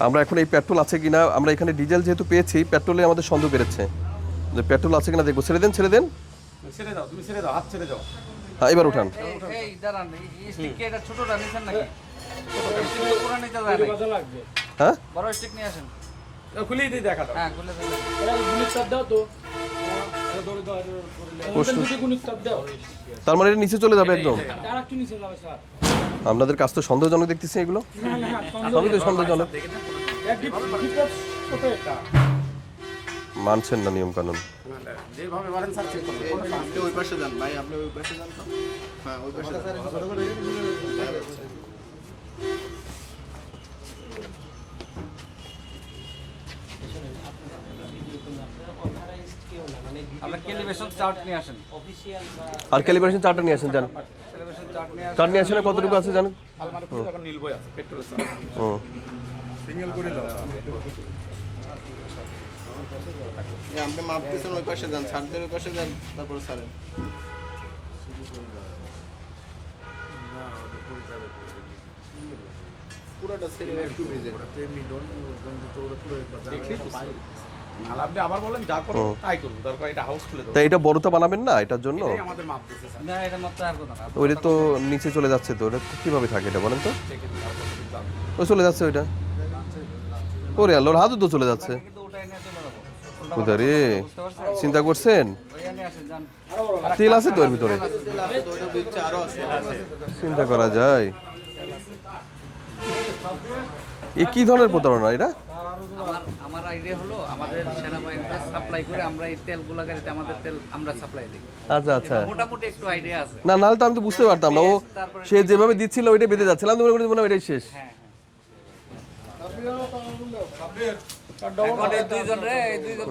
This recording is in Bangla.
আমরা এখন এই পেট্রোল আছে কিনা, আমরা এখানে ডিজেল যেহেতু পেয়েছি, পেট্রোলে আমাদের সন্দেহ বেড়েছে, যে পেট্রোল আছে কিনা দেখবো। ছেড়ে দেন, ছেড়ে দেন। ছেড়ে দাও, তুমি ছেড়ে দাও, হাত ছেড়ে দাও। হ্যাঁ, এবার উঠান। এই দাঁড়ান, এই স্টিক কি এটা ছোটটা নিছেন নাকি? স্টিক তো পুরো নিতে যায় না। হ্যাঁ, বড় স্টিক নিয়ে আসেন। খুলেই দিই, দেখা দাও। হ্যাঁ, খুলে দেন। তার মানে এটা নিচে চলে যাবে একদম। আপনাদের কাজ তো সন্দেহজনক দেখতেছি এগুলো, সবই তো সন্দেহজনক। মানছেন না নিয়ম কানুন। যেভাবে পারেন স্যার চেক করুন। আপনি ওই পাশে যান ভাই, আপনি ওই পাশে যান তো। হ্যাঁ, ওই পাশে যান। আপনারা ক্যালিব্রেশন চার্ট নিয়ে আসেন। আর ক্যালিব্রেশন চার্টটা নিয়ে আসেন, জান। ক্যালিব্রেশন চার্ট নিয়ে আসেন। চার্ট নিয়ে আসেন, কতটুকু আছে জানেন? আলমারি খুলে যখন নীল বই আছে, পেট্রোল স্যার। ও, সিঙ্গেল করে দাও। আপনি মাপ দিচ্ছেন, ওই পাশে যান, ছাড়দের ওই পাশে যান, তারপরে ছাড়েন। পুরোটা ছেড়ে একটু ভেজে আর আপনি আবার বলেন যা করো তাই করবো, দরকার এটা হাউস খুলে দাও। তা এটা বড়টা বানাবেন না এটার জন্য? এটাই আমাদের মাপ দিচ্ছে স্যার। না, এটা মাত্র আর কথা না। ওইটা তো নিচে চলে যাচ্ছে, তো ওটা কিভাবে থাকে এটা বলেন তো? দেখে দিন, আর কতটুকু যাবে। ও চলে যাচ্ছে ওইটা। ওরে আল্লাহর হাতও তো চলে যাচ্ছে। কিন্তু ওটাই নিয়ে চলে যাবো। কোথা রে, বুঝতে পারছেন? চিন্তা করছেন? ওইটা নিয়ে আসেন, যান। তেল আছে তো এর ভিতরে, ওইটা দিচ্ছে, আরো আছে। চিন্তা করা যায়। এ কি ধরনের প্রতারণা এটা? আমার আইডিয়া হলো আমাদের সেনাবাহিনীতে সাপ্লাই করে আমরা এই তেলগুলা গাড়িতে আমাদের তেল আমরা সাপ্লাই দিই। আচ্ছা আচ্ছা, মোটামুটি একটু আইডিয়া আছে। না নাহলে তো আমি তো বুঝতে পারতাম না। ও সে যেভাবে দিচ্ছিল ওইটা বেঁধে যাচ্ছিল, আমি তো মনে করি ওইটাই শেষ। হ্যাঁ, এখন এই দুইজন রে, এই দুইজন